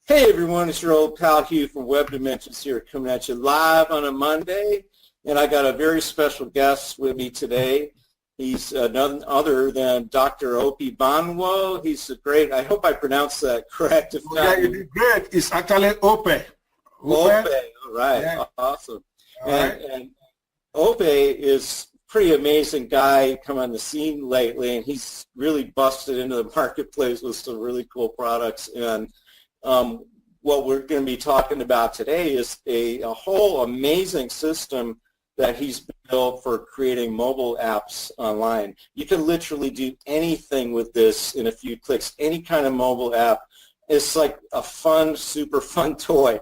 Hey everyone, it's your old pal Hugh from Web Dimensions here, coming at you live on a Monday, and I got a very special guest with me today. He's none other than Dr. Ope Banwo. He's a great, I hope I pronounced that correct. If not, yeah, you did great. It's actually Ope. Ope, all right, yeah. Awesome. Right. And Ope is a pretty amazing guy come on the scene lately, and he's really busted into the marketplace with some really cool products. And what we're going to be talking about today is a whole amazing system that he's built for creating mobile apps online. You can literally do anything with this in a few clicks, any kind of mobile app. It's like a fun, super fun toy.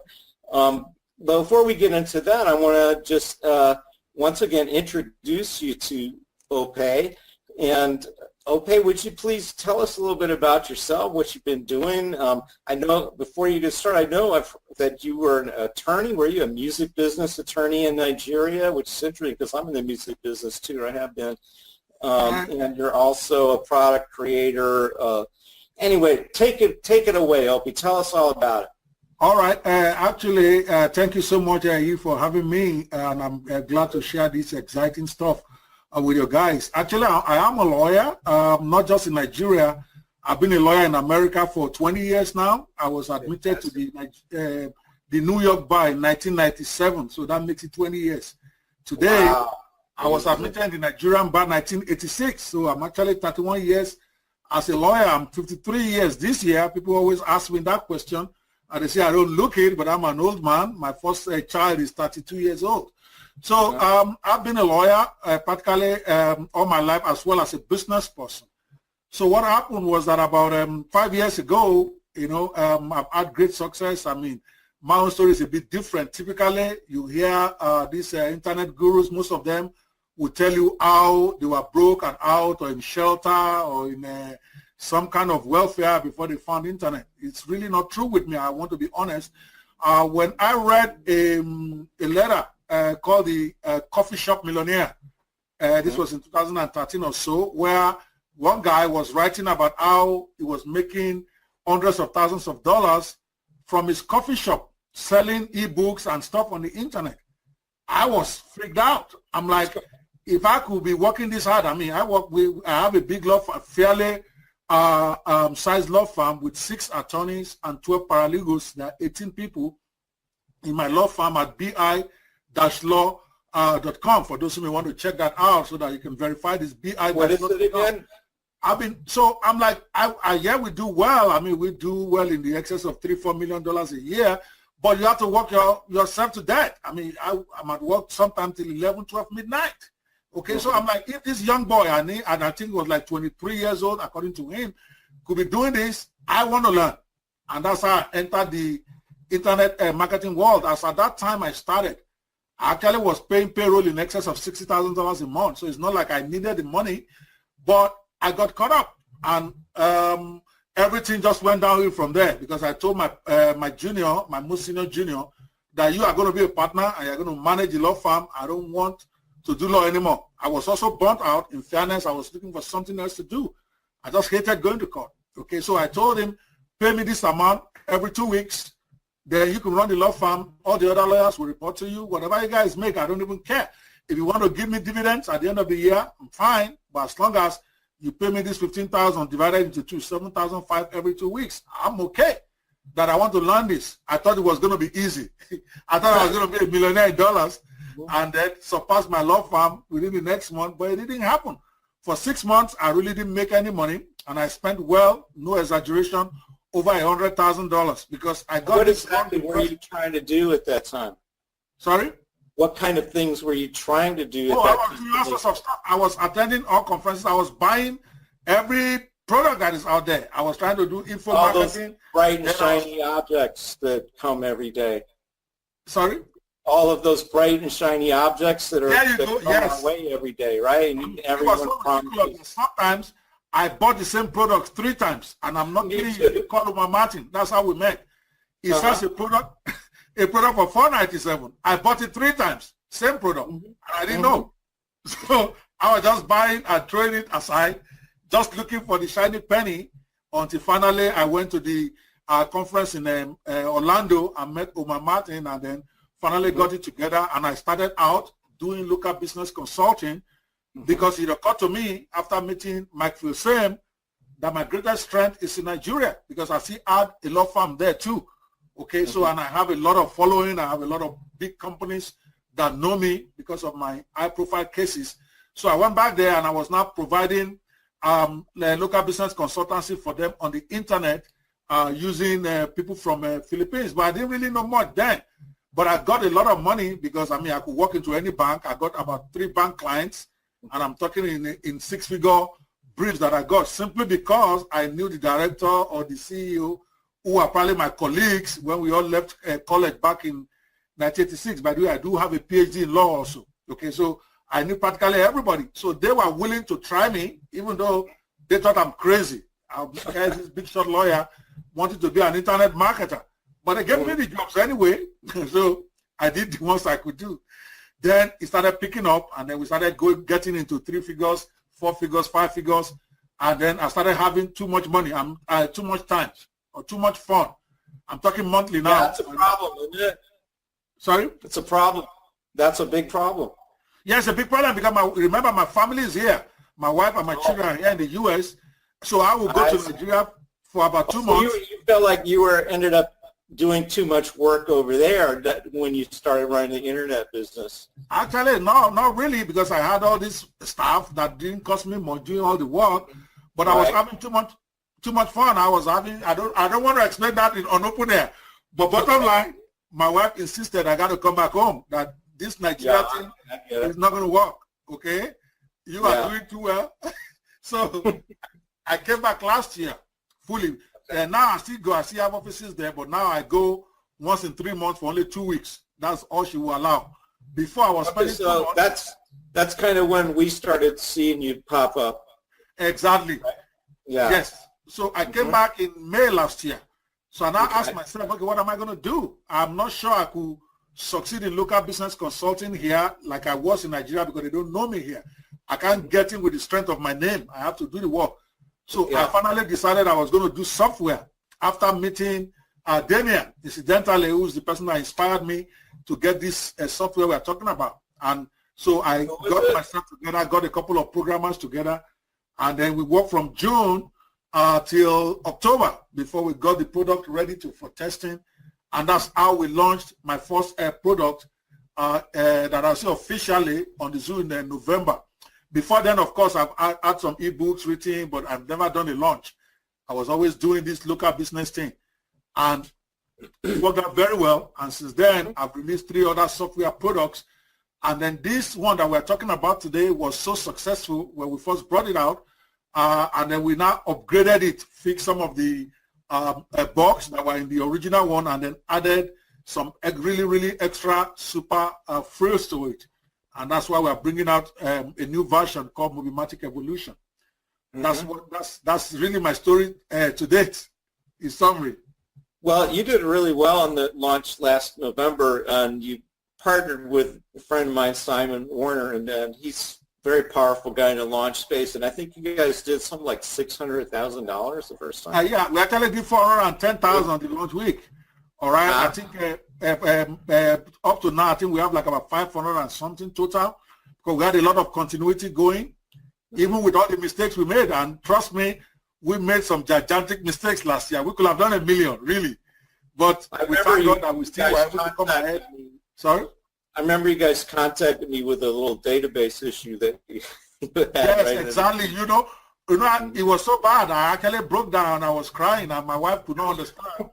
But before we get into that, I want to just once again introduce you to Ope. And Ope, would you please tell us a little bit about yourself, what you've been doing? I know, before you get started, I know that you were an attorney. Were you a music business attorney in Nigeria? Which is interesting because I'm in the music business too, or I have been. And you're also a product creator. Anyway, take it away, Ope. Tell us all about it. All right. Actually, thank you so much, you, for having me, and I'm glad to share this exciting stuff with you guys. Actually, I am a lawyer, not just in Nigeria. I've been a lawyer in America for 20 years now. I was admitted to the New York bar in 1997, so that makes it 20 years. Today, wow. I was admitted in the Nigerian bar in 1986, so I'm actually 31 years as a lawyer. I'm 53 years this year. People always ask me that question, and they say I don't look it, but I'm an old man. My first child is 32 years old. So I've been a lawyer practically all my life, as well as a business person. So what happened was that about 5 years ago, I've had great success. I mean, my own story is a bit different. Typically, you hear these internet gurus, most of them will tell you how they were broke and out, or in shelter, or in some kind of welfare before they found internet. It's really not true with me. I want to be honest. When I read a letter called the Coffee Shop Millionaire. This was in 2013 or so, where one guy was writing about how he was making hundreds of thousands of dollars from his coffee shop, selling ebooks and stuff on the internet. I was freaked out. I'm like, if I could be working this hard, I mean, I have a big law firm, fairly sized law firm with 6 attorneys and 12 paralegals. There are 18 people in my law firm at bi-law.com for those who may want to check that out so that you can verify this bi. What is it again? I'm like, yeah, we do well. I mean, we do well in the excess of $3-4 million a year, but you have to work yourself to death. I mean, I'm at work sometimes till 11, 12 midnight. Okay, so I'm like, if this young boy, and I think he was like 23 years old, according to him, could be doing this, I want to learn. And that's how I entered the internet marketing world. As at that time I started, I actually was paying payroll in excess of $60,000 a month. So it's not like I needed the money, but I got caught up, and everything just went downhill from there, because I told my most senior junior, that you are going to be a partner and you're going to manage the law firm. I don't want to do law anymore. I was also burnt out. In fairness, I was looking for something else to do. I just hated going to court. Okay, so I told him, pay me this amount every 2 weeks. Then you can run the law firm. All the other lawyers will report to you. Whatever you guys make, I don't even care. If you want to give me dividends at the end of the year, I'm fine. But as long as you pay me this $15,000 divided into 2, $7,500 every 2 weeks, I'm okay. That I want to learn this. I thought it was going to be easy. I thought I was going to be a millionaire in dollars and then surpass my law firm within the next month, but it didn't happen. For 6 months, I really didn't make any money, and I spent, well, no exaggeration, over $100,000, because I got. What exactly were you trying to do at that time? Sorry? What kind of things were you trying to do at that time? I was attending all conferences. I was buying every product that is out there. I was trying to do info marketing. Those bright and shiny objects that come every day. Sorry? All of those bright and shiny objects that come our way every day, right? And everyone promises. Sometimes I bought the same product 3 times, and I'm not kidding you. Call Ope Martin. That's how we met. He sells a product for $497. I bought it 3 times, same product. And I didn't know. So I was just buying and throwing it aside, just looking for the shiny penny, until finally I went to the conference in Orlando. I met Ope Martin, and then finally got it together, and I started out doing local business consulting because it occurred to me after meeting Mike Filsame that my greatest strength is in Nigeria because I see had a law firm there too. Okay, so and I have a lot of following. I have a lot of big companies that know me because of my high-profile cases. So I went back there and I was now providing local business consultancy for them on the internet using people from Philippines. But I didn't really know much then. But I got a lot of money because, I mean, I could walk into any bank. I got about 3 bank clients, and I'm talking in 6-figure briefs that I got simply because I knew the director or the CEO who were probably my colleagues when we all left college back in 1986. By the way, I do have a PhD in law also. Okay, so I knew practically everybody. So they were willing to try me, even though they thought I'm crazy. This big shot lawyer wanted to be an internet marketer. But they gave me the jobs anyway, so I did the ones I could do. Then it started picking up, and then we started getting into 3 figures, 4 figures, 5 figures, and then I started having too much money, too much time, or too much fun. I'm talking monthly now. Yeah, that's a problem, isn't it? Sorry? It's a problem. That's a big problem. Yeah, it's a big problem because remember my family is here. My wife and my children are here in the U.S., so I will go to Nigeria for about 2 months. You felt like you ended up doing too much work over there when you started running the internet business? Actually, no, not really, because I had all this stuff that didn't cost me much doing all the work, but I was having too much fun. I was having, I don't want to explain that on open air, but bottom line, my wife insisted I got to come back home, that this Nigeria thing is not going to work, okay? You are doing too well. So I came back last year fully. And now I still go. I still have offices there, but now I go once in 3 months for only 2 weeks. That's all she will allow. Before I was spending 2 months. That's kind of when we started seeing you pop up. Exactly. Right? Yeah. Yes. So I came back in May last year. So I now asked myself, okay, what am I going to do? I'm not sure I could succeed in local business consulting here like I was in Nigeria because they don't know me here. I can't get in with the strength of my name. I have to do the work. So I finally decided I was going to do software after meeting Damien, incidentally, who's the person that inspired me to get this software we're talking about. And so I got myself together, got a couple of programmers together, and then we worked from June till October before we got the product ready for testing. And that's how we launched my first product that I see officially on the Zoo in November. Before then, of course, I've had some ebooks written, but I've never done a launch. I was always doing this local business thing. And it worked out very well. And since then, I've released 3 other software products. And then this one that we're talking about today was so successful when we first brought it out. And then we now upgraded it, fixed some of the bugs that were in the original one, and then added some really, really extra super frills to it. And that's why we're bringing out a new version called MobiMatic Evolution. That's really my story to date, in summary. Well, you did really well on the launch last November, and you partnered with a friend of mine, Simon Warner, and he's a very powerful guy in the launch space. And I think you guys did something like $600,000 the first time. Yeah, we actually did $410,000 on the launch week. All right, I think up to now, I think we have like about 500 and something total, because we had a lot of continuity going, even with all the mistakes we made. And trust me, we made some gigantic mistakes last year. We could have done $1 million, really. But we thank God that we still were able to come ahead. Sorry? I remember you guys contacted me with a little database issue that you had. Yes, right? exactly. You know, it was so bad. I actually broke down. I was crying, and my wife could not understand.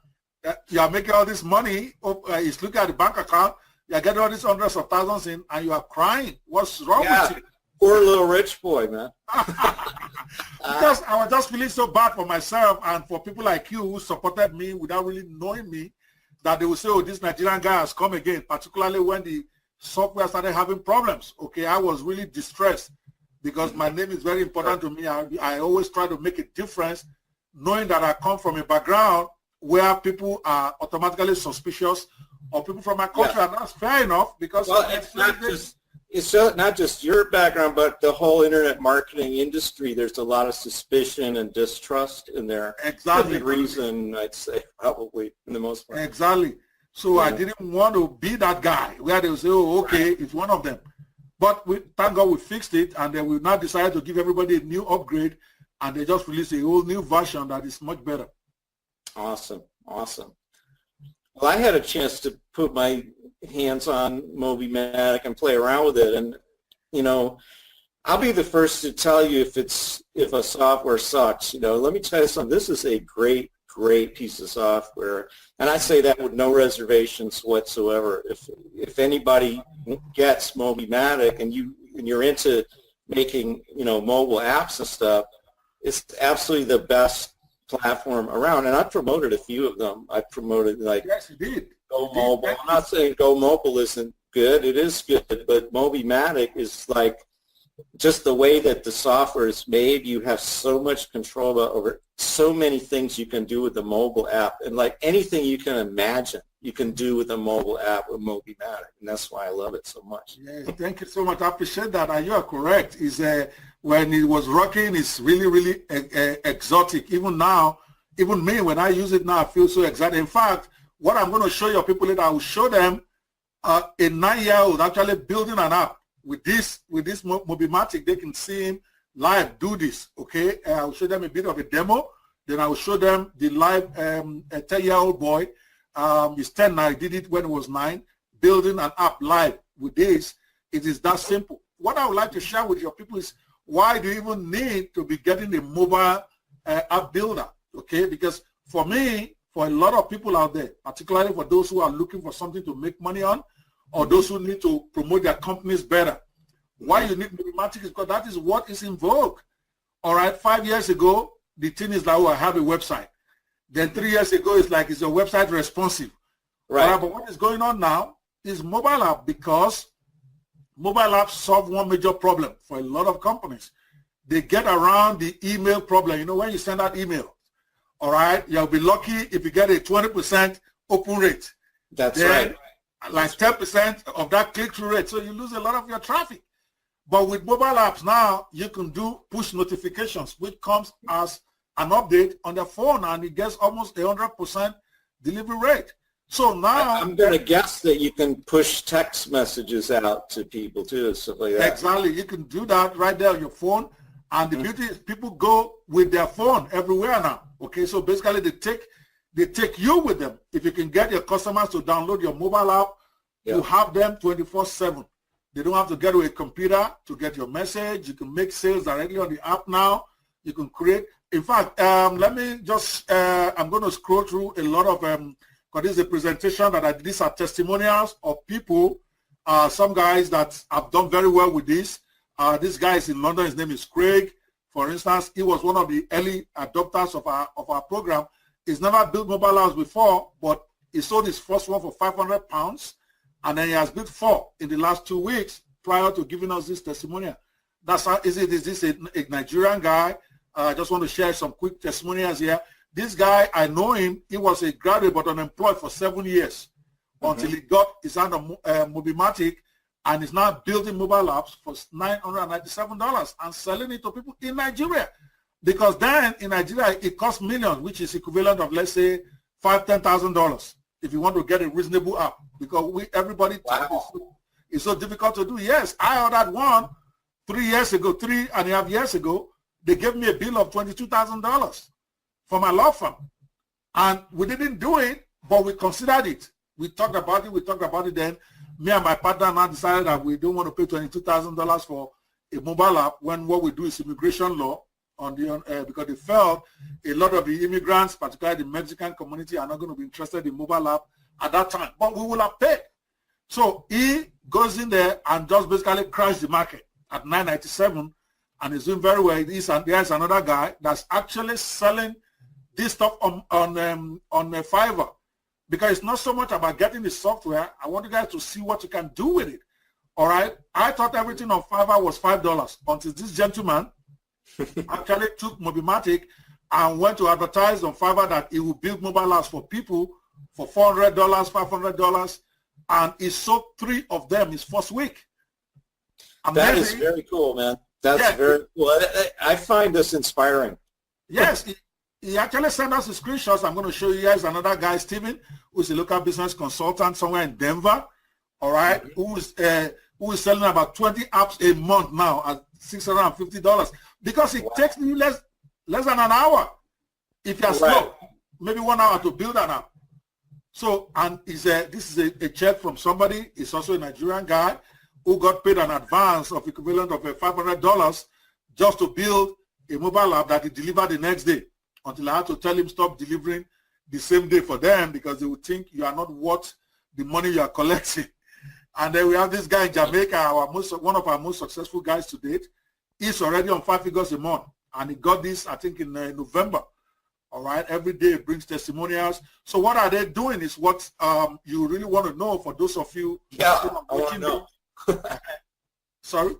You are making all this money. He's looking at the bank account. You are getting all these hundreds of thousands in, and you are crying. What's wrong with you? Poor little rich boy, man. Because I was just feeling so bad for myself and for people like you who supported me without really knowing me, that they would say, oh, this Nigerian guy has come again, particularly when the software started having problems. Okay, I was really distressed because my name is very important to me. I always try to make a difference, knowing that I come from a background where people are automatically suspicious of people from my culture, and that's fair enough because it's not just your background, but the whole internet marketing industry. There's a lot of suspicion and distrust in there. Exactly. For the reason, I'd say, probably, in the most part. Exactly. So I didn't want to be that guy where they will say, oh, okay, it's one of them. But thank God we fixed it, and then we now decided to give everybody a new upgrade, and they just released a whole new version that is much better. Awesome. Awesome. Well, I had a chance to put my hands on MobiMatic and play around with it, and I'll be the first to tell you if a software sucks. Let me tell you something. This is a great piece of software, and I say that with no reservations whatsoever. If anybody gets MobiMatic and you're into making mobile apps and stuff, it's absolutely the best platform around, and I promoted a few of them. I promoted yes, you did. Go Mobile. I'm not saying Go Mobile isn't good. It is good, but MobiMatic is just the way that the software is made. You have so much control over so many things you can do with the mobile app, and anything you can imagine you can do with a mobile app with MobiMatic, and that's why I love it so much. Yeah, thank you so much. I appreciate that, and you are correct. When it was rocking, it's really exotic. Even now, even me, when I use it now, I feel so excited. In fact, what I'm going to show your people later, I will show them a 9-year-old actually building an app with this MobiMatic. They can see him live do this. Okay, I'll show them a bit of a demo. Then I will show them the live a 10-year-old boy. He's 10 now. He did it when he was 9, building an app live with this. It is that simple. What I would like to share with your people is, why do you even need to be getting a mobile app builder? Okay, because for me, for a lot of people out there, particularly for those who are looking for something to make money on, or those who need to promote their companies better, why you need MobiMatic is because that is what is in vogue. All right, 5 years ago, the thing is like, oh, I have a website. Then 3 years ago, it's like, is your website responsive? Right. All right, but what is going on now is mobile app, because mobile apps solve one major problem for a lot of companies. They get around the email problem. When you send out email, all right, you'll be lucky if you get a 20% open rate. That's then, right. Like 10% of that click-through rate. So you lose a lot of your traffic. But with mobile apps now, you can do push notifications, which comes as an update on the phone, and it gets almost 100% delivery rate. So now I'm going to guess that you can push text messages out to people too, stuff like that. Exactly. You can do that right there on your phone. And the beauty is people go with their phone everywhere now. Okay, so basically they take you with them. If you can get your customers to download your mobile app, you have them 24/7. They don't have to get to a computer to get your message. You can make sales directly on the app now. You can create. In fact, let me just, I'm going to scroll through a lot of, because this is a presentation that I did. These are testimonials of people, some guys that have done very well with this. This guy is in London. His name is Craig. For instance, he was one of the early adopters of our program. He's never built mobile apps before, but he sold his first one for £500, and then he has built 4 in the last 2 weeks prior to giving us this testimonial. That's how is it? Is this a Nigerian guy? I just want to share some quick testimonials here. This guy, I know him. He was a graduate but unemployed for 7 years until he got his hand on MobiMatic, and is now building mobile apps for $997 and selling it to people in Nigeria. Because then in Nigeria, it costs millions, which is equivalent of, let's say, $10,000 if you want to get a reasonable app. Because everybody it's so difficult to do. Yes, I ordered one 3.5 years ago. They gave me a bill of $22,000 for my law firm. And we didn't do it, but we considered it. We talked about it then. Me and my partner now decided that we don't want to pay $22,000 for a mobile app when what we do is immigration law because they felt a lot of the immigrants, particularly the Mexican community, are not going to be interested in mobile app at that time. But we will have paid. So he goes in there and just basically crashed the market at $997, and is doing very well. There's another guy that's actually selling this stuff on Fiverr. Because it's not so much about getting the software. I want you guys to see what you can do with it. All right? I thought everything on Fiverr was $5 until this gentleman actually took MobiMatic and went to advertise on Fiverr that he will build mobile apps for people for $400, $500, and he sold 3 of them his first week. That is very cool, man. That's very cool. I find this inspiring. Yes, he actually sent us the screenshots. I'm going to show you guys another guy, Steven, who's a local business consultant somewhere in Denver, all right, who is selling about 20 apps a month now at $650 because it takes you less than an hour. If you're slow, maybe 1 hour to build an app. So, and this is a check from somebody. It's also a Nigerian guy who got paid an advance of equivalent of $500 just to build a mobile app that he delivered the next day, until I had to tell him stop delivering the same day for them because they would think you are not worth the money you are collecting. And then we have this guy in Jamaica, one of our most successful guys to date. He's already on 5 figures a month, and he got this, I think, in November. All right, every day it brings testimonials. So what are they doing is what you really want to know for those of you. Yeah, I want to know. Sorry?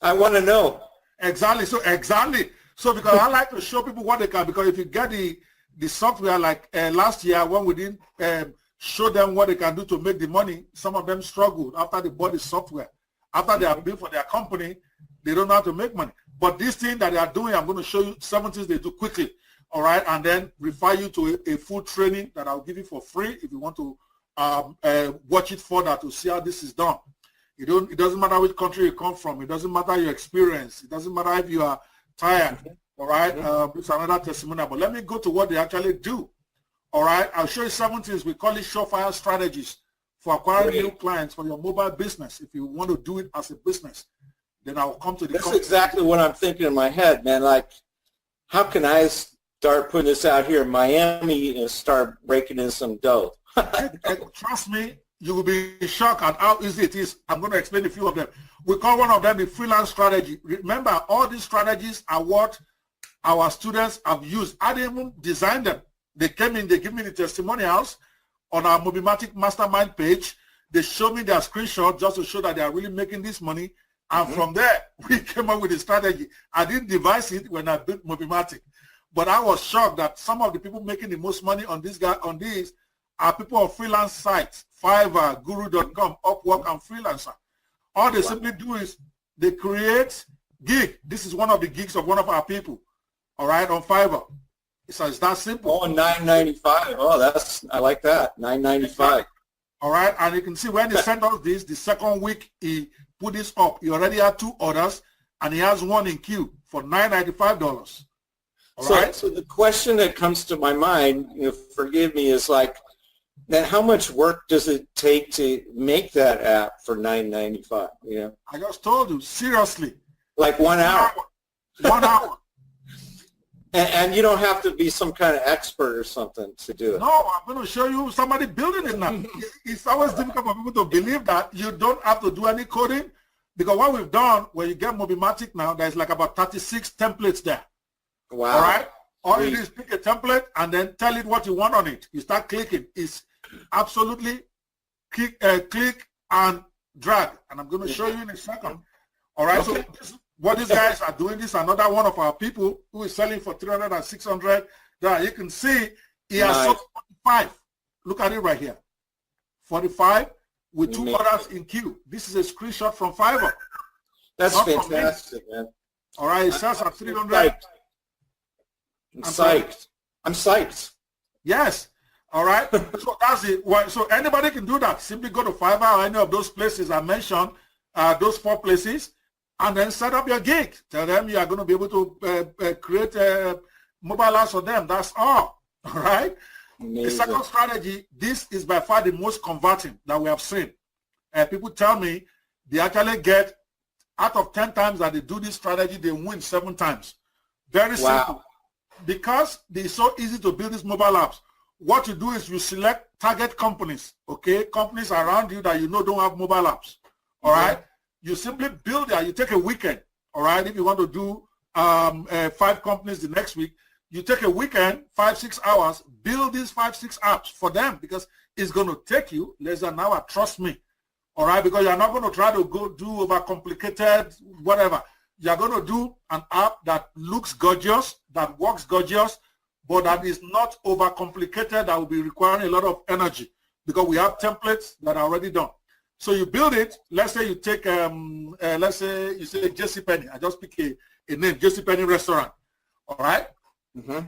I want to know. Exactly. So because I like to show people what they can, because if you get the software like last year when we didn't show them what they can do to make the money, some of them struggled after they bought the software. After they have built for their company, they don't know how to make money. But this thing that they are doing, I'm going to show you 7 things they do quickly. All right, and then refer you to a full training that I'll give you for free if you want to watch it further to see how this is done. It doesn't matter which country you come from. It doesn't matter your experience. It doesn't matter if you are tired. All right, it's another testimonial. But let me go to what they actually do. All right, I'll show you 7 things. We call it surefire strategies for acquiring new clients for your mobile business. If you want to do it as a business, then I'll come to the. That's exactly what I'm thinking in my head, man. Like, how can I start putting this out here in Miami and start breaking in some dough? Trust me, you will be shocked at how easy it is. I'm going to explain a few of them. We call one of them the freelance strategy. Remember, all these strategies are what our students have used. I didn't even design them. They came in, they give me the testimonials on our MobiMatic mastermind page. They show me their screenshot just to show that they are really making this money. And from there, we came up with a strategy. I didn't devise it when I built MobiMatic. But I was shocked that some of the people making the most money on these are people on freelance sites, Fiverr, Guru.com, Upwork, and Freelancer. All they simply do is they create gig. This is one of the gigs of one of our people, all right, on Fiverr. So it's that simple. Oh, $9.95. Oh, I like that, $9.95. All right, and you can see when they sent us this, the second week he put this up. He already had 2 orders, and he has 1 in queue for $995. So the question that comes to my mind, forgive me, is like, then how much work does it take to make that app for $9.95? I just told you, seriously. Like 1 hour. 1 hour. And you don't have to be some kind of expert or something to do it. No, I'm going to show you somebody building it now. It's always difficult for people to believe that you don't have to do any coding, because what we've done, when you get MobiMatic now, there's like about 36 templates there. Wow. All right? All you do is pick a template and then tell it what you want on it. You start clicking. It's absolutely click and drag. And I'm going to show you in a second. All right? Okay. So what these guys are doing, this is another one of our people who is selling for $300 and $600. You can see he has sold 45. Look at it right here. 45 with 2 orders in queue. This is a screenshot from Fiverr. That's fantastic, man. All right, it sells at $300. I'm psyched. Yes. All right. So that's it. So anybody can do that. Simply go to Fiverr or any of those places I mentioned, those 4 places, and then set up your gig. Tell them you are going to be able to create mobile apps for them. That's all. All right. Amazing. The second strategy, this is by far the most converting that we have seen. People tell me they actually get, out of 10 times that they do this strategy, they win 7 times. Very simple. Because it's so easy to build these mobile apps, what you do is you select target companies, okay? Companies around you that you know don't have mobile apps, all right? You simply build that. You take a weekend, all right? If you want to do 5 companies the next week, you take a weekend, 5-6 hours, build these 5-6 apps for them, because it's going to take you less than an hour, trust me, all right? Because you're not going to try to go do overcomplicated whatever. You're going to do an app that looks gorgeous, that works gorgeous, but that is not overcomplicated, that will be requiring a lot of energy, because we have templates that are already done. So you build it. Let's say you take, let's say you say JCPenney. I just pick a name, JCPenney restaurant. All right?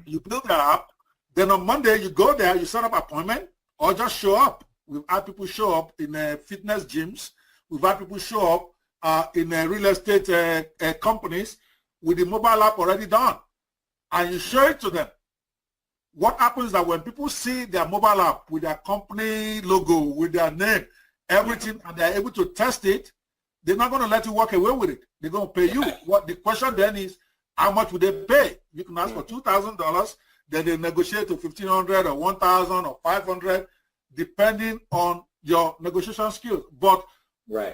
You build that app. Then on Monday, you go there, you set up appointment, or just show up. We've had people show up in fitness gyms. We've had people show up in real estate companies with the mobile app already done. And you show it to them. What happens is that when people see their mobile app with their company logo, with their name, everything, and they're able to test it, they're not going to let you walk away with it. They're going to pay you. What the question then is, how much would they pay? You can ask for $2,000, then they negotiate to $1,500 or $1,000 or $500, depending on your negotiation skills. But 7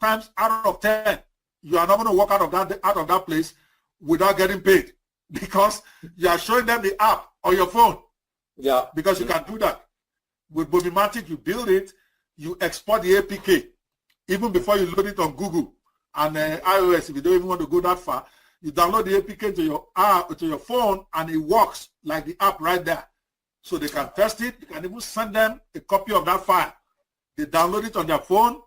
times out of 10, you are not going to walk out of that place without getting paid, because you are showing them the app on your phone. Yeah. Because you can do that. With MobiMatic, you build it, you export the APK even before you load it on Google and iOS. If you don't even want to go that far, you download the APK to your phone, and it works like the app right there. So they can test it. You can even send them a copy of that file. They download it on their phone,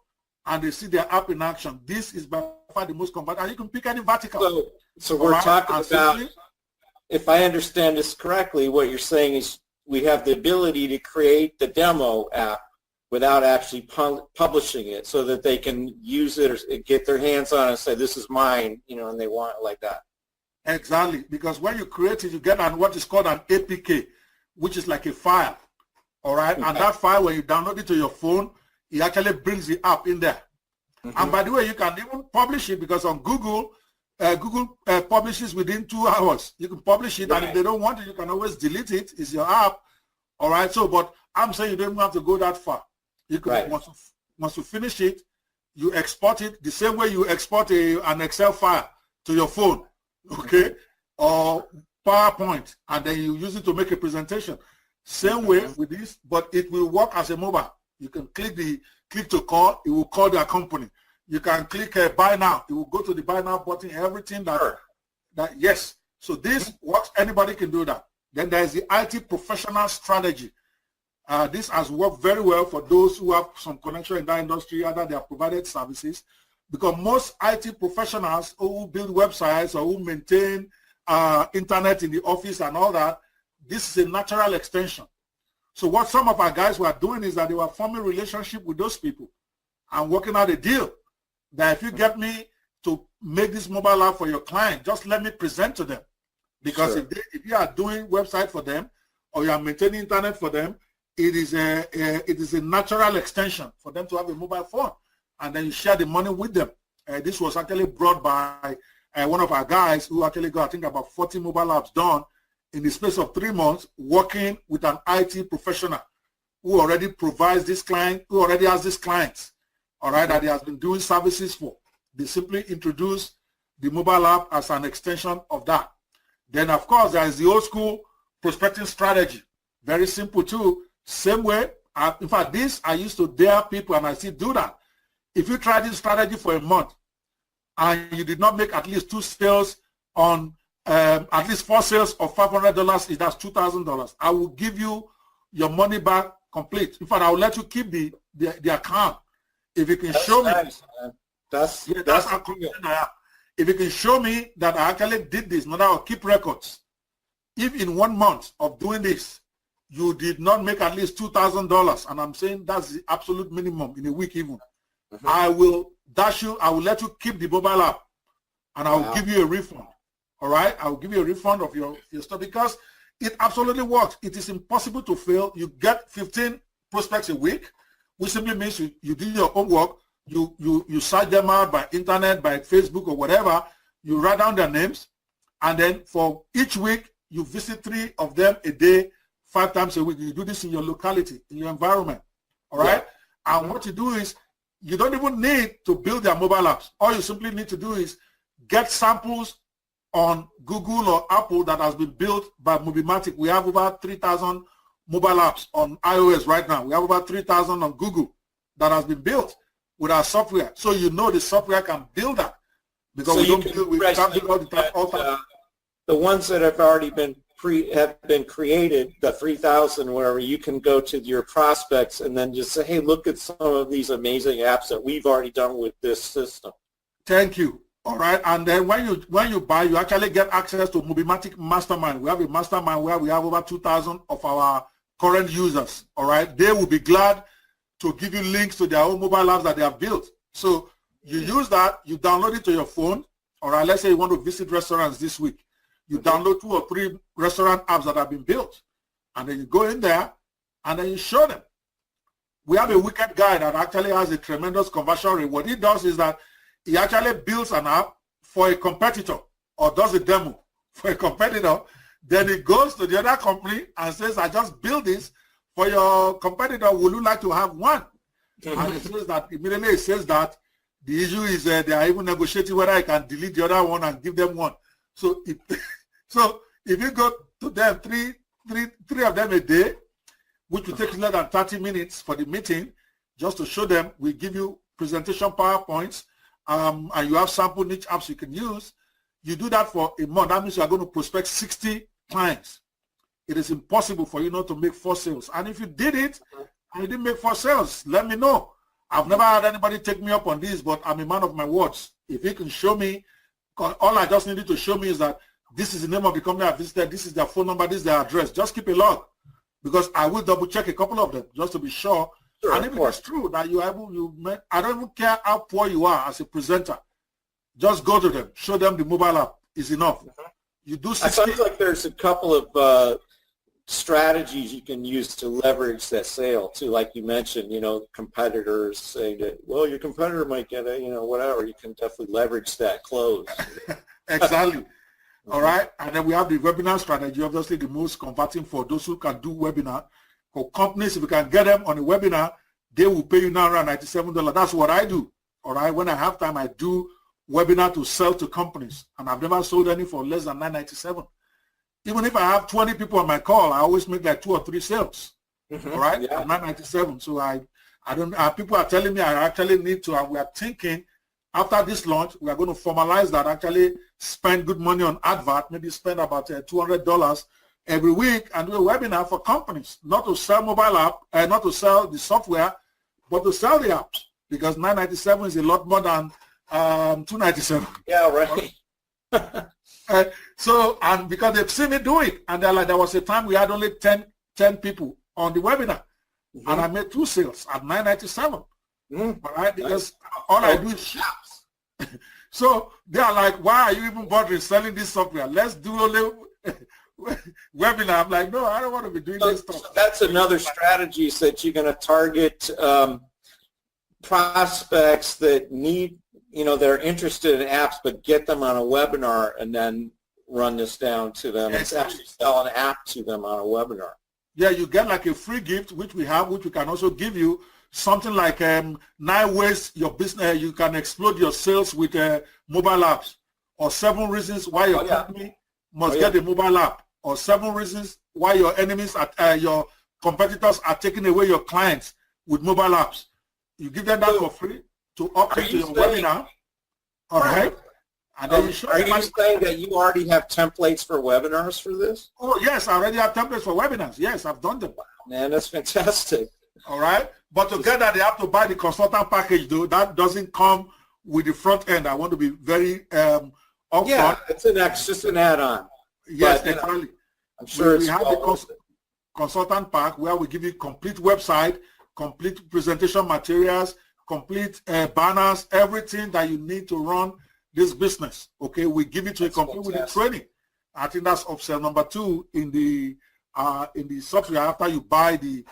and they see their app in action. This is by far the most compact, and you can pick any vertical. So we're talking about, if I understand this correctly, what you're saying is we have the ability to create the demo app without actually publishing it, so that they can use it or get their hands on it and say, this is mine, and they want it like that. Exactly, because when you create it, you get what is called an APK, which is like a file, all right? Okay. And that file, when you download it to your phone, it actually brings the app in there. And by the way, you can even publish it, because on Google, Google publishes within 2 hours. You can publish it, and if they don't want it, you can always delete it. It's your app, all right? So, but I'm saying you don't have to go that far. You can, once you finish it, you export it the same way you export an Excel file to your phone, okay, or PowerPoint, and then you use it to make a presentation. Same way with this, but it will work as a mobile. You can click to call, it will call their company. You can click buy now, it will go to the buy now button, everything that yes. So this works, anybody can do that. Then there's the IT professional strategy. This has worked very well for those who have some connection in that industry, either they have provided services, because most IT professionals who build websites or who maintain internet in the office and all that, this is a natural extension. So what some of our guys were doing is that they were forming relationship with those people and working out a deal that if you get me to make this mobile app for your client, just let me present to them. Because if you are doing website for them or you are maintaining internet for them, it is a natural extension for them to have a mobile phone, and then you share the money with them. This was actually brought by one of our guys who actually got, I think, about 40 mobile apps done in the space of 3 months, working with an IT professional who already provides this client, who already has these clients, all right, that he has been doing services for. They simply introduce the mobile app as an extension of that. Then, of course, there is the old school prospecting strategy. Very simple too. Same way, in fact, this I used to dare people, and I still do that. If you try this strategy for a month and you did not make at least 2 sales on at least 4 sales of $500, that's $2,000. I will give you your money back complete. In fact, I will let you keep the account if you can show me. That's how confident I am. If you can show me that I actually did this, now I'll keep records. If in 1 month of doing this, you did not make at least $2,000, and I'm saying that's the absolute minimum in a week even, I will let you keep the mobile app, and I will give you a refund. All right? I will give you a refund of your stuff, because it absolutely works. It is impossible to fail. You get 15 prospects a week, which simply means you do your homework. You search them out by internet, by Facebook or whatever. You write down their names, and then for each week, you visit 3 of them a day, 5 times a week. You do this in your locality, in your environment, all right? And what you do is, you don't even need to build their mobile apps. All you simply need to do is get samples on Google or Apple that has been built by MobiMatic. We have over 3,000 mobile apps on iOS right now. We have over 3,000 on Google that has been built with our software. So you know the software can build that, because we can't build all the time. The ones that have already been have been created, the 3,000, wherever you can go to your prospects and then just say, hey, look at some of these amazing apps that we've already done with this system. Thank you. All right, and then when you buy, you actually get access to MobiMatic Mastermind. We have a mastermind where we have over 2,000 of our current users. All right, they will be glad to give you links to their own mobile apps that they have built. So you use that, you download it to your phone. All right, let's say you want to visit restaurants this week. You download 2 or 3 restaurant apps that have been built, and then you go in there and then you show them. We have a wicked guy that actually has a tremendous conversion rate. What he does is that he actually builds an app for a competitor or does a demo for a competitor. Then he goes to the other company and says, I just built this for your competitor. Would you like to have one? And it says that immediately it says that the issue is they are even negotiating whether I can delete the other one and give them one. So if you go to them three of them a day, which will take less than 30 minutes for the meeting, just to show them, we give you presentation PowerPoints, and you have sample niche apps you can use. You do that for a month. That means you are going to prospect 60 clients. It is impossible for you not to make 4 sales. And if you did it and you didn't make 4 sales, let me know. I've never had anybody take me up on this, but I'm a man of my words. If you can show me, all I just needed to show me is that this is the name of the company I visited, this is their phone number, this is their address. Just keep a log, because I will double check a couple of them just to be sure. Sure, and if it's true that I don't even care how poor you are as a presenter, just go to them, show them the mobile app is enough. You do 60. I sounds like there's a couple of strategies you can use to leverage that sale too. Like you mentioned, competitors saying that, well, your competitor might get a, whatever. You can definitely leverage that close. Exactly. All right. And then we have the webinar strategy, obviously the most converting for those who can do webinar. For companies, if you can get them on a webinar, they will pay you now around $97. That's what I do. All right. When I have time, I do webinar to sell to companies, and I've never sold any for less than $9.97. Even if I have 20 people on my call, I always make like 2 or 3 sales. All right. Yeah. At $9.97. So I don't. People are telling me I actually need to, and we are thinking after this launch, we are going to formalize that. Actually, spend good money on advert. Maybe spend about $200 every week and do a webinar for companies, not to sell mobile app, not to sell the software, but to sell the apps, because $9.97 is a lot more than $2.97. Yeah, right. So, and because they've seen me do it, and they're like, there was a time we had only 10 people on the webinar, and I made 2 sales at $9.97. All right, because all I do is shops. So they are like, why are you even bothering selling this software? Let's do only webinar. I'm like, no, I don't want to be doing this stuff. So that's another strategy, is that you're going to target prospects that need, they're interested in apps, but get them on a webinar and then run this down to them. It's actually sell an app to them on a webinar. Yeah, you get like a free gift, which we have, which we can also give you. Something like 9 ways your business, you can explode your sales with mobile apps, or 7 reasons why your company must get a mobile app, or 7 reasons why your enemies, your competitors are taking away your clients with mobile apps. You give them that for free to opt into your webinar. All right. And then you show are you saying that you already have templates for webinars for this? Oh, yes, I already have templates for webinars. Yes, I've done them. Wow, man, that's fantastic. All right. But to get that, they have to buy the consultant package, though. That doesn't come with the front end. I want to be very upfront. Yeah, it's just an add-on. Yes, exactly. I'm sure we have the consultant pack where we give you complete website, complete presentation materials, complete banners, everything that you need to run this business. Okay, we give it to you complete with the training. I think that's upsell number 2 in the software after you buy the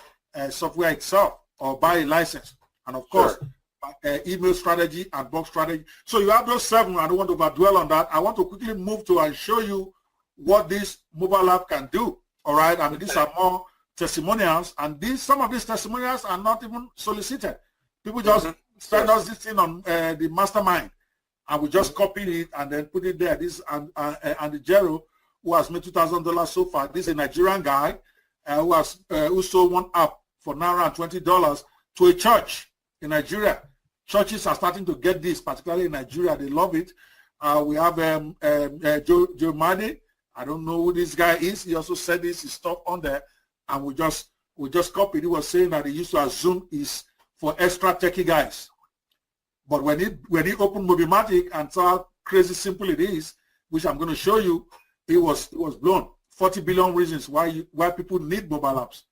software itself or buy a license. And of course, email strategy and box strategy. So you have those 7. I don't want to overdwell on that. I want to quickly move to and show you what this mobile app can do. All right, and these are more testimonials, and some of these testimonials are not even solicited. People just send us this thing on the mastermind, and we just copy it and then put it there. This and the Jero, who has made $2,000 so far. This is a Nigerian guy who sold one app for now around $20 to a church in Nigeria. Churches are starting to get this, particularly in Nigeria. They love it. We have Joe Madi, I don't know who this guy is. He also said this is stuff on there, and we just copied. He was saying that he used to assume is for extra techie guys. But when he opened MobiMatic and saw how crazy simple it is, which I'm going to show you, it was blown. 40 billion reasons why people need mobile apps.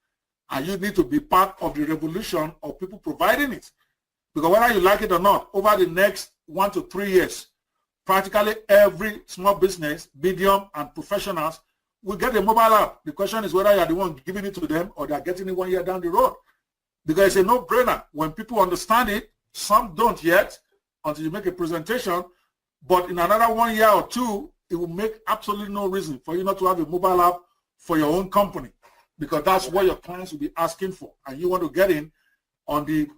And you need to be part of the revolution of people providing it. Because whether you like it or not, over the next 1 to 3 years, practically every small business, medium, and professionals will get a mobile app. The question is whether you are the one giving it to them or they are getting it 1 year down the road. Because it's a no-brainer. When people understand it, some don't yet until you make a presentation, but in another 1 year or two, it will make absolutely no reason for you not to have a mobile app for your own company, because that's what your clients will be asking for, and you want to get in on the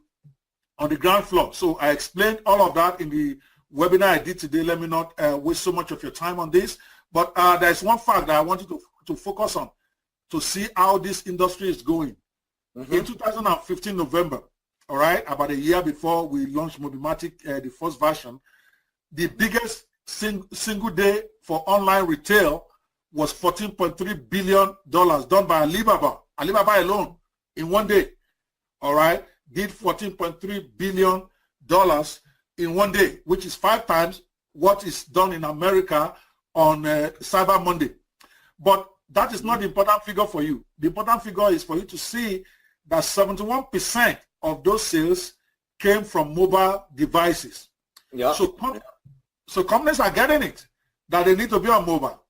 ground floor. So I explained all of that in the webinar I did today. Let me not waste so much of your time on this, but there's one fact that I want you to focus on to see how this industry is going. In 2015 November, all right, about a year before we launched MobiMatic, the first version, the biggest single day for online retail was $14.3 billion done by Alibaba. Alibaba alone in 1 day, all right, did $14.3 billion in 1 day, which is 5 times what is done in America on Cyber Monday. But that is not the important figure for you. The important figure is for you to see that 71% of those sales came from mobile devices. Yeah. So companies are getting it, that they need to be on mobile.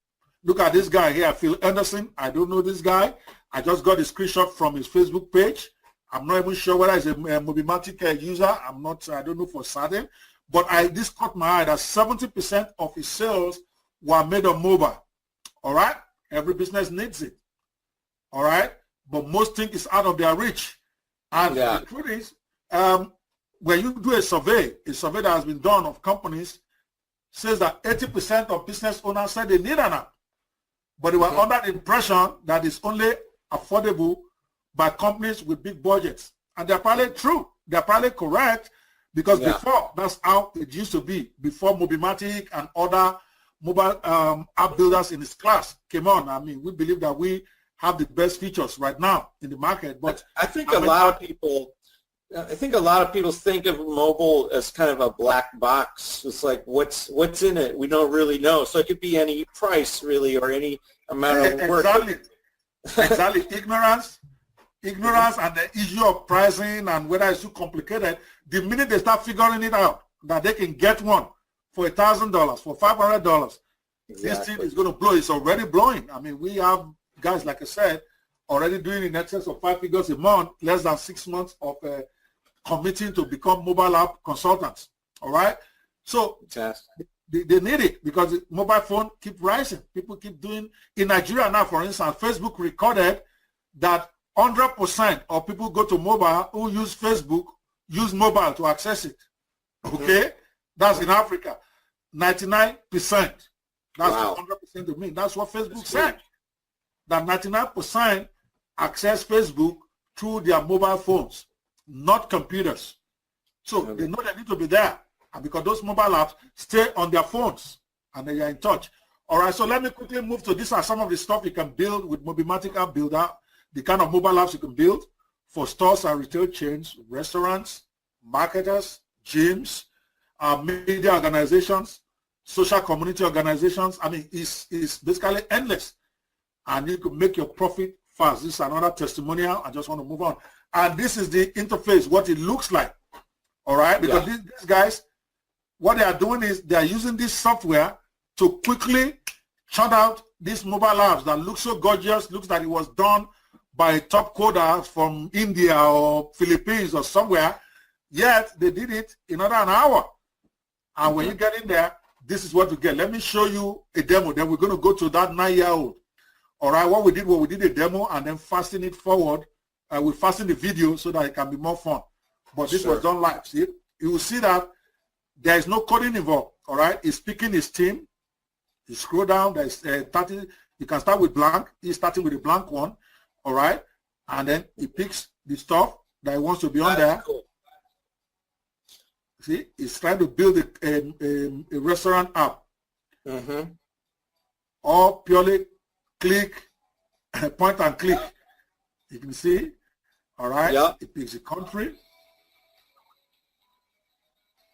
Look at this guy here, Phil Anderson. I don't know this guy. I just got a screenshot from his Facebook page. I'm not even sure whether he's a MobiMatic user. I don't know for certain. But this caught my eye that 70% of his sales were made on mobile. All right? Every business needs it. All right? But most think it's out of their reach. And the truth is, when you do a survey that has been done of companies, says that 80% of business owners said they need an app. But they were under the impression that it's only affordable by companies with big budgets. And they're probably true. They're probably correct, because before, that's how it used to be. Before MobiMatic and other mobile app builders in its class came on. I mean, we believe that we have the best features right now in the market. But I think a lot of people think of mobile as kind of a black box. It's like, what's in it? We don't really know. So it could be any price, really, or any amount of work. Exactly. Ignorance and the issue of pricing and whether it's too complicated. The minute they start figuring it out, that they can get one for $1,000, for $500, this thing is going to blow. It's already blowing. I mean, we have guys, like I said, already doing in excess of 5 figures a month, less than 6 months of committing to become mobile app consultants. All right? So they need it, because the mobile phone keep rising. People keep doing. In Nigeria now, for instance, Facebook recorded that 100% of people go to mobile who use Facebook use mobile to access it. Okay? That's in Africa. 99%. That's 100% to me. That's what Facebook said. That 99% access Facebook through their mobile phones, not computers. So they know they need to be there. And because those mobile apps stay on their phones and they are in touch. All right, so let me quickly move to these are some of the stuff you can build with MobiMatic App Builder, the kind of mobile apps you can build for stores and retail chains, restaurants, marketers, gyms, media organizations, social community organizations. I mean, it's basically endless. And you can make your profit fast. This is another testimonial. I just want to move on. And this is the interface, what it looks like. All right? Because these guys, what they are doing is they are using this software to quickly churn out these mobile apps that look so gorgeous, looks like it was done by a top coder from India or Philippines or somewhere, yet they did it in under an hour. And when you get in there, this is what you get. Let me show you a demo. Then we're going to go to that 9-year-old. All right, what we did a demo and then fasten it forward. We fasten the video so that it can be more fun. But this was done live. See, you will see that there is no coding involved. All right, it's picking his team. You scroll down. There's 30. You can start with blank. He's starting with a blank one. All right, and then he picks the stuff that he wants to be on there. Cool. See, he's trying to build a restaurant app. or purely click, point and click. You can see, all right? Yeah. It picks the country.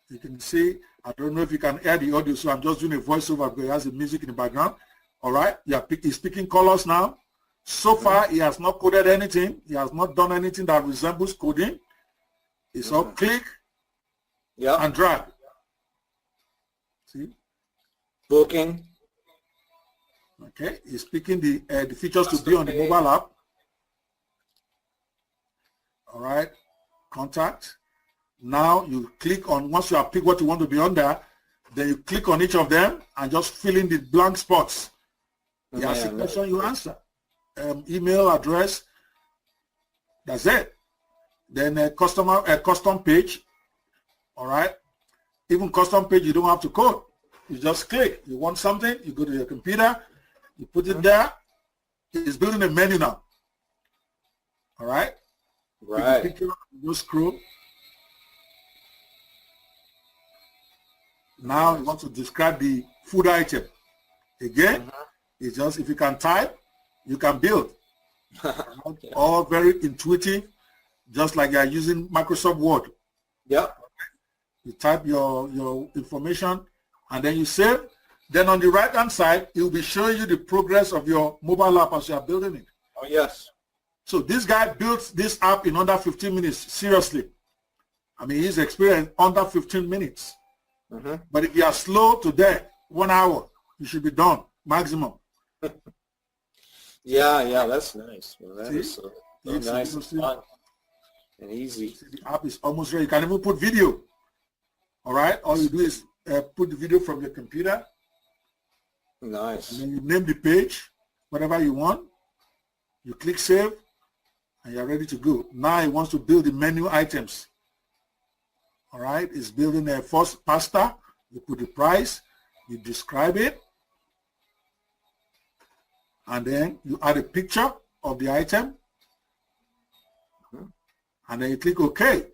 You can see, I don't know if you can hear the audio, so I'm just doing a voiceover because it has the music in the background. All right, he's picking colors now. So far, he has not coded anything. He has not done anything that resembles coding. It's all click and drag. See? Booking. Okay, he's picking the features to be on the mobile app. All right, contact. Now you click on, once you have picked what you want to be on there, then you click on each of them and just fill in the blank spots. He asks a question, you answer. Email address, that's it. Then a custom page, all right? Even custom page, you don't have to code. You just click. You want something, you go to your computer, you put it there. It's building a menu now, all right? Right. Picture, you scroll. Now you want to describe the food item. Again, it's just, if you can type, you can build. Okay. All very intuitive, just like you are using Microsoft Word. Yep. You type your information and then you save. Then on the right hand side, it will be showing you the progress of your mobile app as you are building it. Oh, yes. So this guy built this app in under 15 minutes, seriously. I mean, he's experienced under 15 minutes. But if you are slow today, 1 hour, you should be done, maximum. Yeah, that's nice. Well, that is so it's nice and fun and easy. See, the app is almost ready. You can even put video. All right, all you do is put the video from your computer. Nice. And then you name the page, whatever you want. You click save, and you're ready to go. Now it wants to build the menu items. All right, it's building a first pasta. You put the price, you describe it, and then you add a picture of the item, and then you click OK,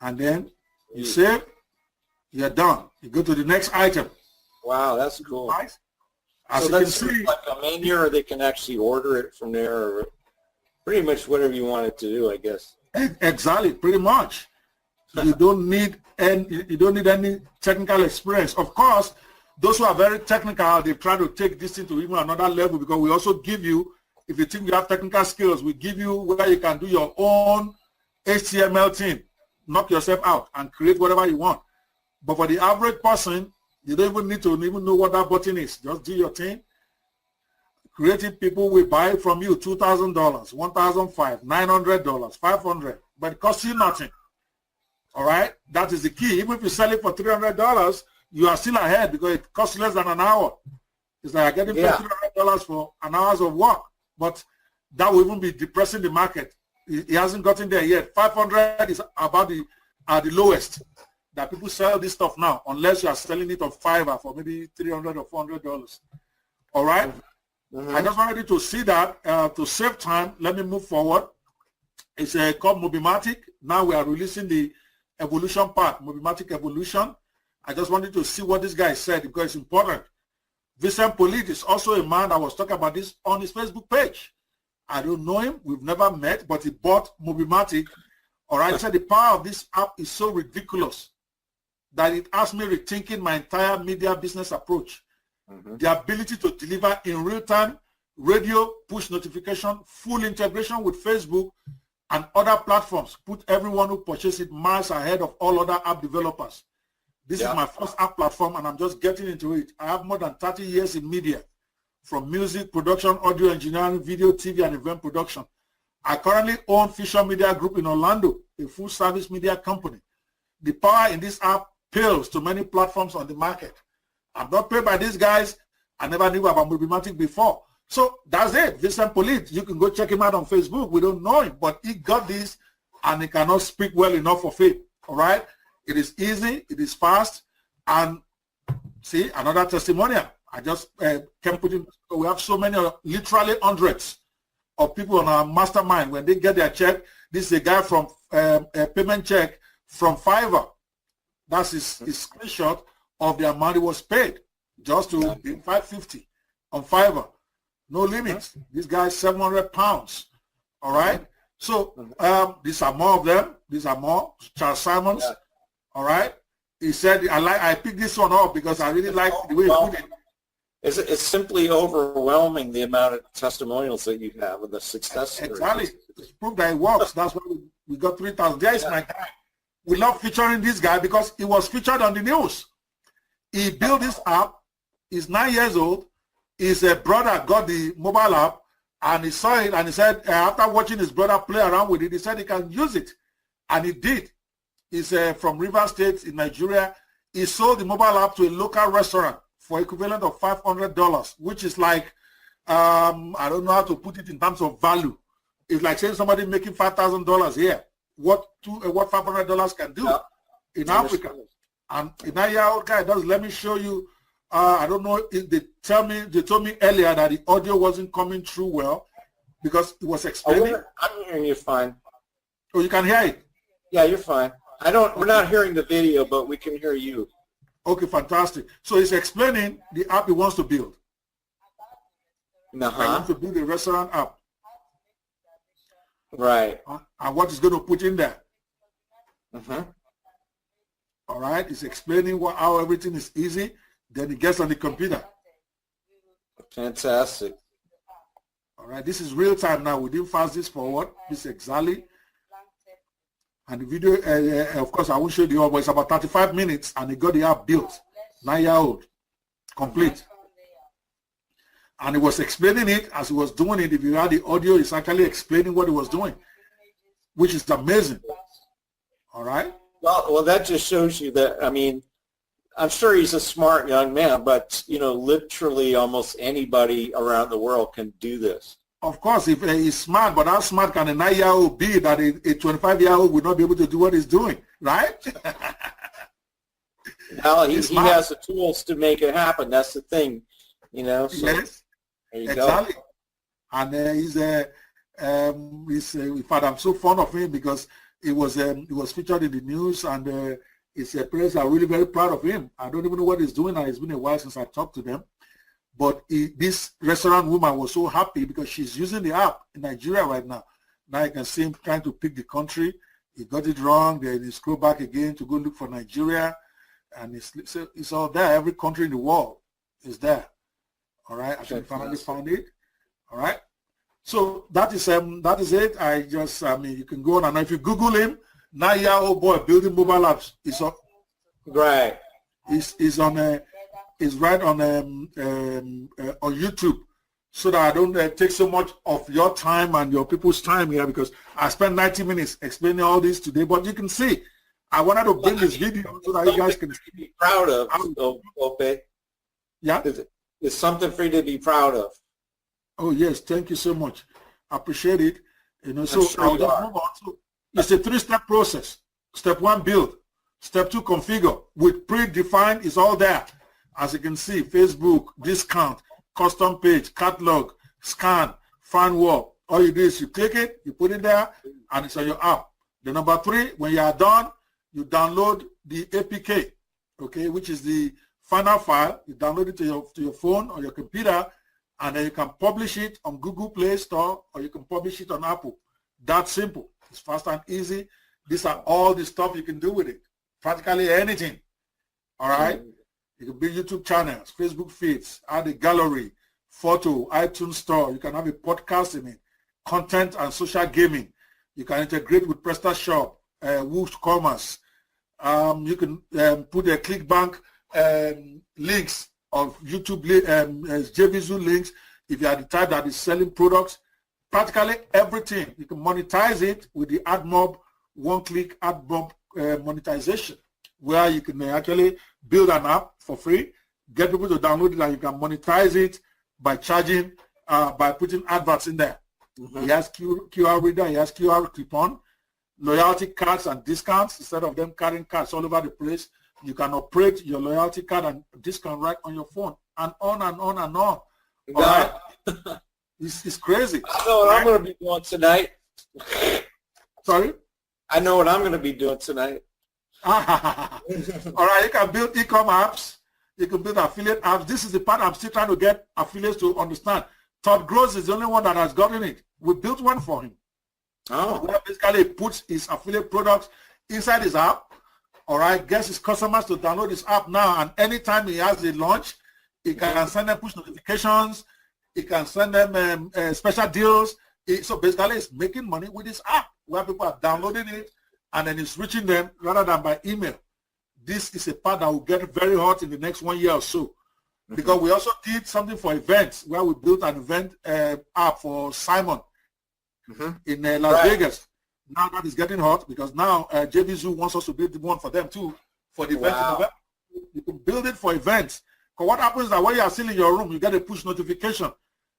and then you save. You're done. You go to the next item. Wow, that's cool. As so you can that's see, like a menu, or they can actually order it from there, or pretty much whatever you want it to do, I guess. Exactly, pretty much. You don't need any technical experience. Of course, those who are very technical, they try to take this thing to even another level, because we also give you, if you think you have technical skills, we give you where you can do your own HTML thing, knock yourself out and create whatever you want. But for the average person, you don't even need to even know what that button is. Just do your thing. Creative people will buy from you $2,000, $1,500, $900, $500, but it costs you nothing. All right, that is the key. Even if you sell it for $300, you are still ahead because it costs less than an hour. It's like getting $300 for an hour's of work, but that will even be depressing the market. It hasn't gotten there yet. 500 is about the lowest that people sell this stuff now, unless you are selling it on Fiverr for maybe $300 or $400. All right. I just wanted you to see that. To save time, let me move forward. It's called MobiMatic. Now we are releasing the evolution part, MobiMatic evolution. I just wanted to see what this guy said because it's important. Vincent Polit is also a man that was talking about this on his Facebook page. I don't know him. We've never met, but he bought MobiMatic. All right. He said the power of this app is so ridiculous that it has me rethinking my entire media business approach. The ability to deliver in real time, radio, push notification, full integration with Facebook and other platforms, put everyone who purchases it miles ahead of all other app developers. This is my first app platform and I'm just getting into it. I have more than 30 years in media, from music production, audio engineering, video, TV, and event production. I currently own Fisher Media Group in Orlando, a full-service media company. The power in this app pales to many platforms on the market. I'm not paid by these guys. I never knew about MobiMatic before. So that's it. Vincent Polit, you can go check him out on Facebook. We don't know him, but he got this and he cannot speak well enough of it. All right. It is easy. It is fast. And see, another testimonial. I just kept putting, we have so many, literally hundreds of people on our mastermind. When they get their check, this is a guy from a payment check from Fiverr. That's his screenshot of the amount he was paid, just to $550. on Fiverr. No limits. This guy's 700 pounds. All right. So these are more of them. These are more. Charles Simons. Yeah. All right. He said, I picked this one up because I really like the way he put it. It's simply overwhelming the amount of testimonials that you have and the success stories. Exactly. It's proof that it works. That's why we got 3,000. There is my guy. We love featuring this guy because he was featured on the news. He built this app. He's 9 years old. His brother got the mobile app, and he saw it, and he said, after watching his brother play around with it, he said he can use it. And he did. He's from Rivers State in Nigeria. He sold the mobile app to a local restaurant for equivalent of $500, which is like, I don't know how to put it in terms of value. It's like saying somebody making $5,000 here. What $500 can do in Africa. And a 9-year-old guy does. Let me show you. I don't know if they told me earlier that the audio wasn't coming through well because it was explaining. I'm hearing you fine. Oh, you can hear it? Yeah, you're fine. We're not hearing the video, but we can hear you. Okay, fantastic. So he's explaining the app he wants to build. He wants to build a restaurant app. Right. And what he's going to put in there. All right. He's explaining how everything is easy. Then he gets on the computer. Fantastic. All right. This is real time now. We didn't fast this forward. This is exactly. And the video, of course, I won't show you the all, but it's about 35 minutes, and he got the app built. 9-year-old. Complete. And he was explaining it as he was doing it. If you had the audio, he's actually explaining what he was doing, which is amazing. All right? Well, that just shows you that, I mean, I'm sure he's a smart young man, but, literally almost anybody around the world can do this. Of course, if he's smart, but how smart can a 9-year-old be that a 25-year-old would not be able to do what he's doing, right? Well, he has the tools to make it happen. That's the thing, So, yes, there you exactly. Go. And in fact, I'm so fond of him because he was featured in the news, and his parents are really very proud of him. I don't even know what he's doing now. It's been a while since I talked to them. But this restaurant woman was so happy because she's using the app in Nigeria right now. Now you can see him trying to pick the country. He got it wrong. Then he scrolled back again to go look for Nigeria. And it's all there. Every country in the world is there. All right. I think finally found it. All right. So that is it. You can go on, and if you Google him, 9-year-old boy building mobile apps. It's on. Right. It's on. Is right on YouTube, so that I don't take so much of your time and your people's time here, because I spent 90 minutes explaining all this today. But you can see, I wanted to bring this video so that you guys can be proud of. Ope. Yeah, it's something for you to be proud of. Oh yes, thank you so much. I appreciate it. So sure I'll just move on. So it's a 3-step process. Step 1, build. Step 2, configure. With predefined, it's all there. As you can see, Facebook, discount, custom page, catalog, scan, firewall. All you do is you click it, you put it there, and it's on your app. The number 3, when you are done, you download the APK, okay, which is the final file. You download it to your phone or your computer, and then you can publish it on Google Play Store, or you can publish it on Apple. That's simple. It's fast and easy. These are all the stuff you can do with it. Practically anything. All right? You can build YouTube channels, Facebook feeds, add a gallery, photo, iTunes store. You can have a podcast in it, content and social gaming. You can integrate with PrestaShop, WooCommerce. You can put a ClickBank links of YouTube JVZoo links if you are the type that is selling products. Practically everything. You can monetize it with the AdMob one-click AdMob monetization, where you can actually build an app for free, get people to download it, and you can monetize it by charging, by putting adverts in there. He has QR reader, he has QR coupon, loyalty cards and discounts. Instead of them carrying cards all over the place, you can operate your loyalty card and discount right on your phone, and on and on and on. Yeah. All right? It's crazy. I know what I'm going to be doing tonight. Sorry? I know what I'm going to be doing tonight. All right, you can build e-com apps. You can build affiliate apps. This is the part I'm still trying to get affiliates to understand. Todd Gross is the only one that has gotten it. We built one for him. Oh. Where basically he puts his affiliate products inside his app. All right, gets his customers to download his app now, and anytime he has a launch, he can send them push notifications. He can send them special deals. So basically, it's making money with his app, where people are downloading it, and then it's reaching them rather than by email. This is a part that will get very hot in the next 1 year or so. Because we also did something for events, where we built an event app for Simon in Las Vegas. Now that is getting hot, because now JB Zoo wants us to build one for them too, for the event. You can build it for events. Because what happens is that when you are still in your room, you get a push notification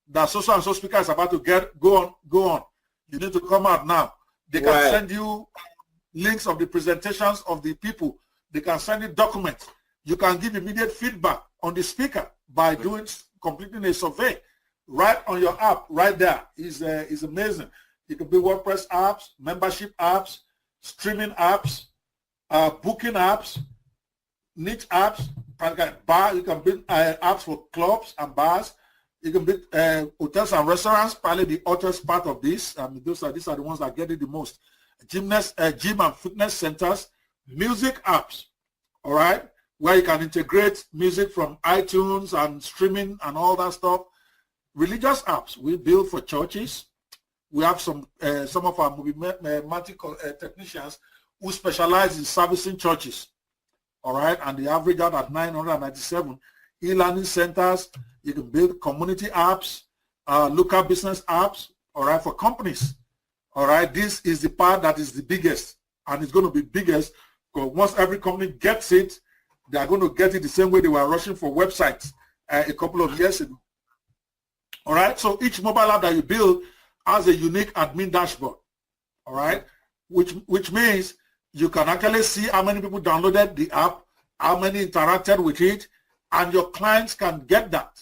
that so and so speaker is about to go on. You need to come out now. They can send you links of the presentations of the people. They can send you documents. You can give immediate feedback on the speaker by completing a survey right on your app, right there. Is amazing. You can build WordPress apps, membership apps, streaming apps, booking apps, niche apps. You can build apps for clubs and bars. You can build hotels and restaurants. Probably the hottest part of this. These are the ones that get it the most. Gym and fitness centers, music apps. All right, where you can integrate music from iTunes and streaming and all that stuff. Religious apps we build for churches. We have some of our MobiMatic technicians who specialize in servicing churches. All right, and they average out at 997 e-learning centers. You can build community apps, local business apps. All right, for companies. All right, this is the part that is the biggest, and it's going to be biggest because once every company gets it, they are going to get it the same way they were rushing for websites a couple of years ago. All right, so each mobile app that you build has a unique admin dashboard. All right, which means you can actually see how many people downloaded the app, how many interacted with it, and your clients can get that.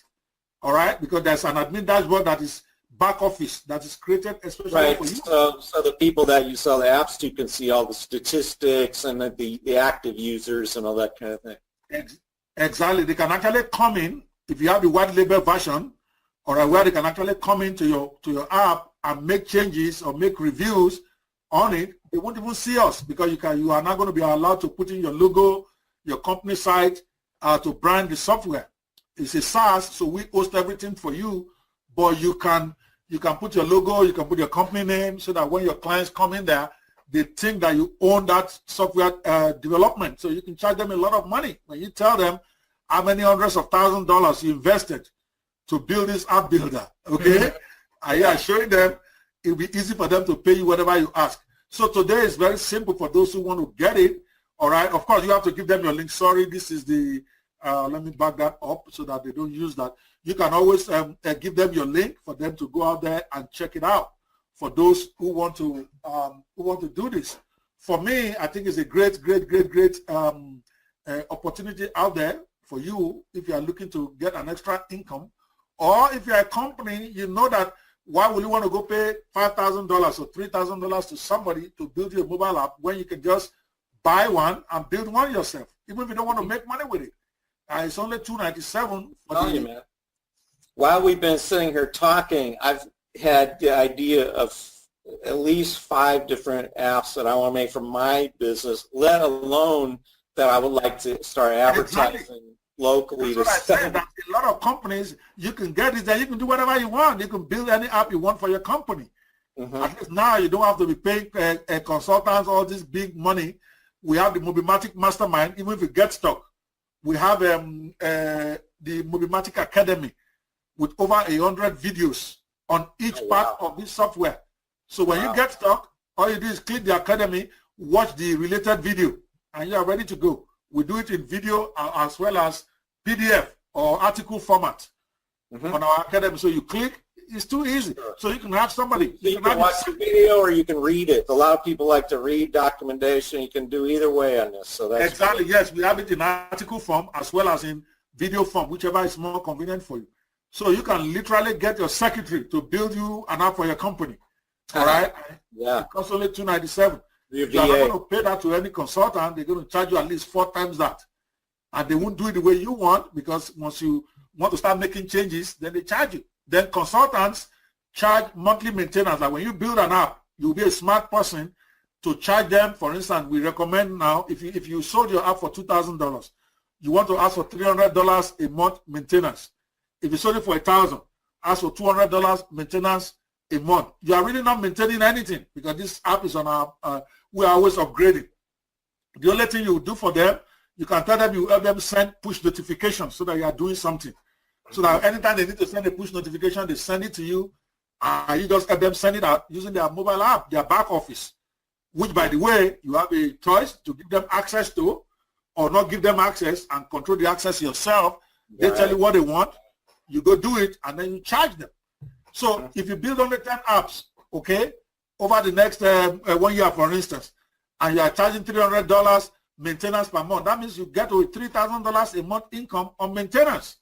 All right, because there's an admin dashboard that is back office that is created especially for you. So the people that you sell the apps to can see all the statistics and the active users and all that kind of thing. Exactly. They can actually come in, if you have the white label version, or where they can actually come into your app and make changes or make reviews on it. They won't even see us because you are not going to be allowed to put in your logo, your company site to brand the software. It's a SaaS, so we host everything for you, but you can put your logo, you can put your company name so that when your clients come in there, they think that you own that software development. So you can charge them a lot of money when you tell them how many hundreds of thousands of dollars you invested to build this app builder, okay? And you are showing them it'll be easy for them to pay you whatever you ask. So today is very simple for those who want to get it, all right? Of course, you have to give them your link. Sorry, this is the, let me back that up so that they don't use that. You can always give them your link for them to go out there and check it out for those who want to do this. For me, I think it's a great opportunity out there for you if you are looking to get an extra income. Or if you're a company, you know that why would you want to go pay $5,000 or $3,000 to somebody to build your mobile app when you can just buy one and build one yourself, even if you don't want to make money with it. It's only $297. Man. While we've been sitting here talking, I've had the idea of at least 5 different apps that I want to make for my business, let alone that I would like to start advertising locally. That's what I said, that a lot of companies, you can get it there, you can do whatever you want. You can build any app you want for your company. At least now you don't have to be paying consultants all this big money. We have the MobiMatic Mastermind, even if you get stuck. We have the MobiMatic Academy with over 100 videos on each part of this software. So when you get stuck, all you do is click the Academy, watch the related video, and you are ready to go. We do it in video as well as PDF or article format on our Academy. So you click, it's too easy. So you can have somebody. You can watch the video or you can read it. A lot of people like to read documentation. You can do either way on this. So that's exactly, yes. We have it in article form as well as in video form, whichever is more convenient for you. So you can literally get your secretary to build you an app for your company. All right? Yeah. It costs only $297. You're not going to pay that to any consultant. They're going to charge you at least 4 times that. and they won't do it the way you want, because once you want to start making changes, then they charge you. Then consultants charge monthly maintenance. Like when you build an app, you'll be a smart person to charge them. For instance, we recommend now, if you sold your app for $2,000, you want to ask for $300 a month maintenance. If you sold it for $1,000, ask for $200 maintenance a month. You are really not maintaining anything, because this app is on our, we are always upgrading. The only thing you do for them, you can tell them you help them send push notifications so that you are doing something. So that anytime they need to send a push notification, they send it to you, and you just help them send it out using their mobile app, their back office, which, by the way, you have a choice to give them access to or not give them access and control the access yourself. They tell you what they want, you go do it, and then you charge them. So if you build only 10 apps, okay, over the next 1 year, for instance, and you are charging $300 maintenance per month, that means you get to $3,000 a month income on maintenance,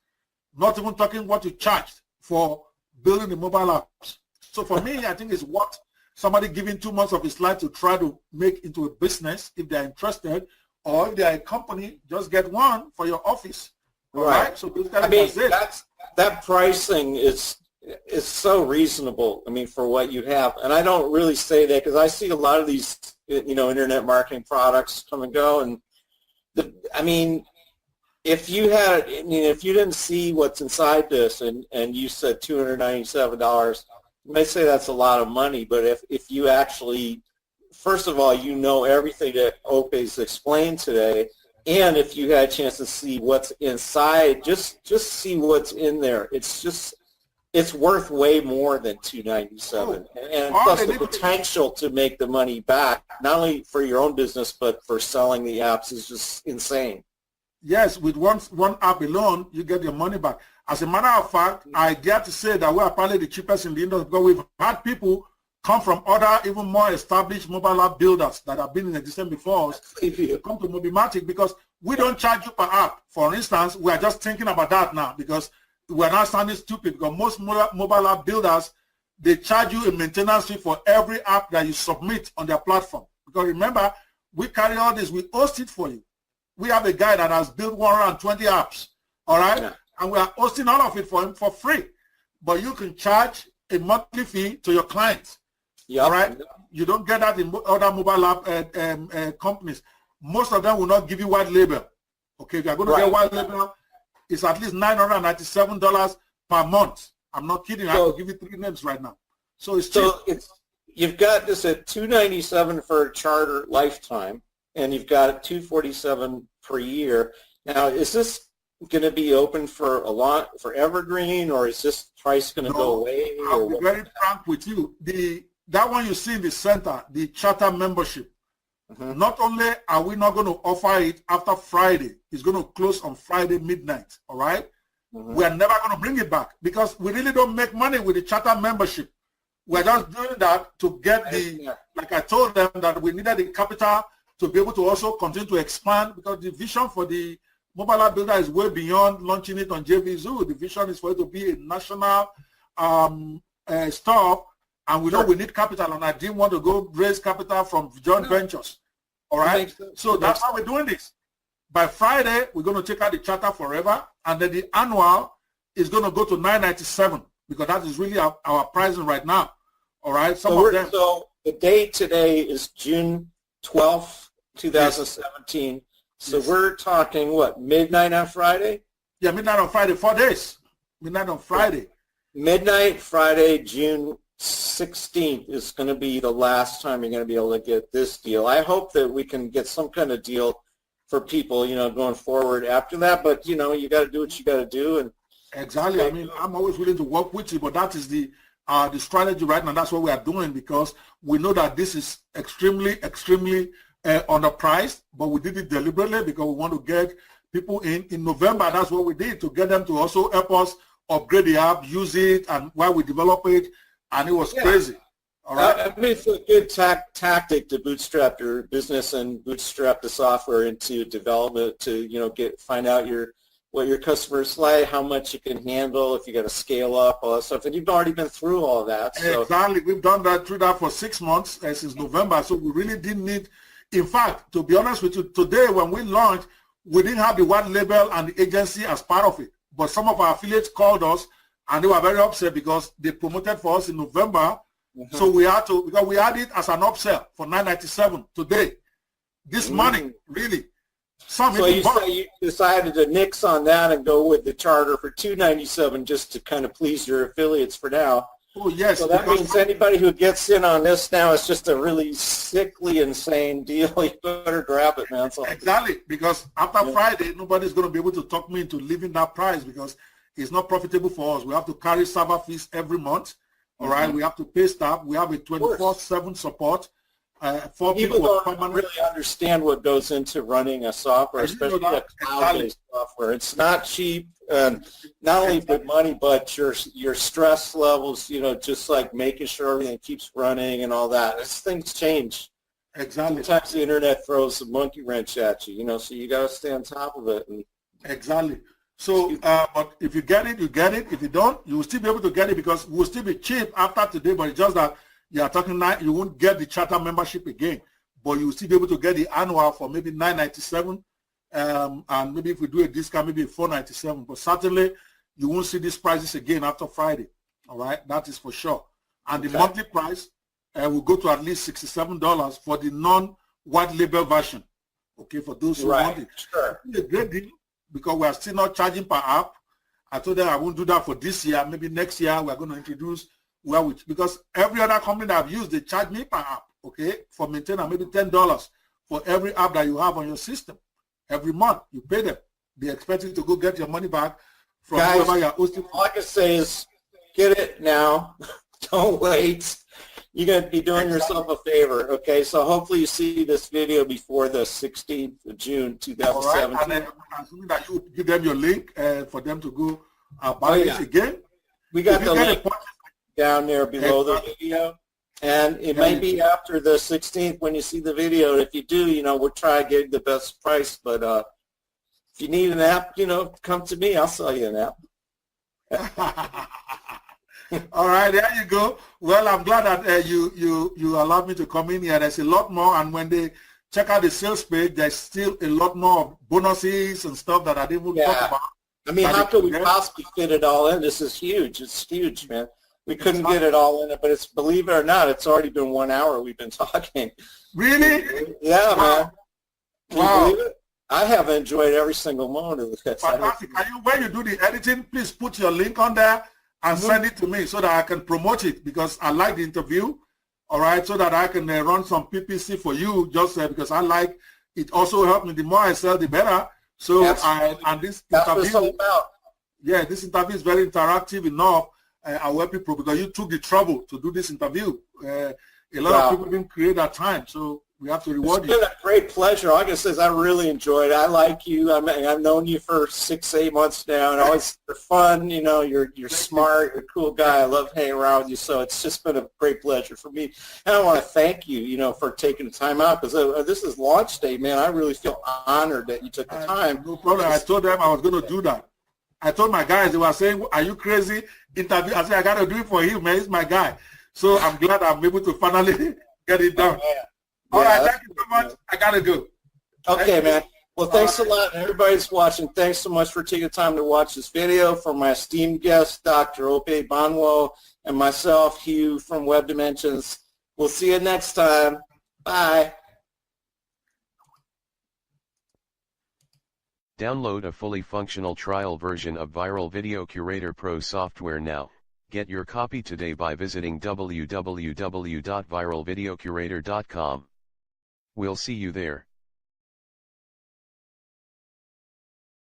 not even talking what you charged for building the mobile apps. So for me, I think it's what somebody giving 2 months of his life to try to make into a business, if they're interested, or if they're a company, just get one for your office. Right. So I mean, that pricing is so reasonable, I mean, for what you have. And I don't really say that because I see a lot of these, internet marketing products come and go. And I mean, if you didn't see what's inside this and you said $297, you may say that's a lot of money. But if you actually, first of all, everything that Ope's explained today, and if you had a chance to see what's inside, just see what's in there. It's worth way more than $297, and plus the potential to make the money back, not only for your own business but for selling the apps, is just insane. Yes, with one app alone, you get your money back. As a matter of fact, I get to say that we are probably the cheapest in the industry, because we've had people come from other, even more established mobile app builders that have been in existence before us to come to MobiMatic, because we don't charge you per app. For instance, we are just thinking about that now, because we're not sounding stupid, because most mobile app builders, they charge you a maintenance fee for every app that you submit on their platform. Because remember, we carry all this, we host it for you. We have a guy that has built 120 apps, all right? Yeah. And we are hosting all of it for him for free. But you can charge a monthly fee to your clients, all right? You don't get that in other mobile app companies. Most of them will not give you white label. Okay, if you're going to get white label, it's at least $997 per month. I'm not kidding. I will give you 3 names right now. So it's cheap. You've got this at $297 for a charter lifetime, and you've got it $247 per year. Now, is this going to be open for for evergreen, or is this price going to go away? I'll be very frank with you. That one you see in the center, the charter membership. Not only are we not going to offer it after Friday, it's going to close on Friday midnight, all right? We are never going to bring it back, because we really don't make money with the charter membership. We're just doing that to get like I told them, that we needed the capital to be able to also continue to expand, because the vision for the mobile app builder is way beyond launching it on JVZoo. The vision is for it to be a national store. And we know we need capital, and I didn't want to go raise capital from joint ventures. All right? So that's how we're doing this. By Friday, we're going to take out the charter forever, and then the annual is going to go to $997, because that is really our pricing right now. All right? So the date today is June 12th, 2017. Yes. So we're talking, what, midnight on Friday? Yeah, midnight on Friday, 4 days. Midnight on Friday. Midnight Friday, June 16th is going to be the last time you're going to be able to get this deal. I hope that we can get some kind of deal for people, going forward after that. But, you got to do what you got to do. And exactly. I mean, I'm always willing to work with you, but that is the strategy right now. That's what we are doing, because we know that this is extremely, extremely underpriced, but we did it deliberately because we want to get people in November. That's what we did, to get them to also help us upgrade the app, use it, and while we develop it. And it was crazy. All right. I mean, it's a good tactic to bootstrap your business and bootstrap the software into development to find out what your customers like, how much you can handle, if you got to scale up, all that stuff. And you've already been through all of that. So. Exactly. We've done that for 6 months since November. So we really didn't need. In fact, to be honest with you, today when we launched, we didn't have the white label and the agency as part of it. But some of our affiliates called us and they were very upset because they promoted for us in November. So we had to, because we had it as an upsell for $9.97 today. This morning, really. So you say you decided to nix on that and go with the charter for $2.97 just to kind of please your affiliates for now. Oh, yes. So that means anybody who gets in on this now is just a really sickly, insane deal. You better grab it, man. So, exactly, because after Friday, nobody's going to be able to talk me into leaving that price because it's not profitable for us. We have to carry server fees every month. All right, we have to pay staff. We have a 24/7 support. People don't really understand what goes into running a software, especially a cloud-based software. It's not cheap, and not only with money, but your stress levels. You know, just like making sure everything keeps running and all that. As things change. Exactly. Sometimes the internet throws a monkey wrench at you. You know, so you got to stay on top of it. And exactly. So, but if you get it, you get it. If you don't, you will still be able to get it because it will still be cheap after today. But it's just that you are talking now, you won't get the charter membership again, but you will still be able to get the annual for maybe $9.97, and maybe if we do a discount, maybe $4.97. But certainly, you won't see these prices again after Friday. All right, that is for sure. And the monthly price will go to at least $67 for the non-white label version. Okay, for those who want it. Sure. It's a great deal because we are still not charging per app. I told them I won't do that for this year. Maybe next year we are going to introduce because every other company that I've used, they charge me per app, okay, for maintenance, maybe $10 for every app that you have on your system. Every month, you pay them. They expect you to go get your money back from whoever you're hosting. All I can say is get it now. Don't wait. You're going to be doing yourself a favor, okay? So hopefully you see this video before the 16th of June, 2017. All right, and then assuming that you give them your link for them to go buy it again. We got the link down there below the video, and it may be after the 16th when you see the video. If you do, you know, we'll try to get the best price, but if you need an app, you know, come to me. I'll sell you an app. All right, there you go. Well, I'm glad that you allowed me to come in here. There's a lot more, and when they check out the sales page, there's still a lot more bonuses and stuff that I didn't even talk about. I mean, how could we possibly fit it all in? This is huge. It's huge, man. We couldn't get it all in it, but it's, believe it or not, it's already been 1 hour we've been talking. Really? Yeah, man. Can you believe it? I have enjoyed every single moment of this. Fantastic. When you do the editing, please put your link on there and send it to me so that I can promote it because I like the interview, all right, so that I can run some PPC for you just because I like it. Also helps me. The more I sell, the better. So this interview, this interview is very interactive enough. I help people because you took the trouble to do this interview. A lot of people didn't create that time, so we have to reward you. It's been a great pleasure. Like I said, I really enjoyed it. I like you. I mean, I've known you for 6-8 months now, and always you're fun. You know, you're smart. You're a cool guy. I love hanging around with you. So it's just been a great pleasure for me. And I want to thank you, you know, for taking the time out because this is launch day, man. I really feel honored that you took the time. No problem. I told them I was going to do that. I told my guys, they were saying, "Are you crazy?" Interview. I said, "I got to do it for him, man. He's my guy." So I'm glad I'm able to finally get it done. All right, thank you so much. I got to go. Okay, man. Well, thanks a lot. Everybody's watching. Thanks so much for taking the time to watch this video. For my esteemed guest, Dr. Ope Banwo, and myself, Hugh from Web Dimensions. We'll see you next time. Bye. Download a fully functional trial version of Viral Video Curator Pro software now. Get your copy today by visiting www.viralvideocurator.com. We'll see you there.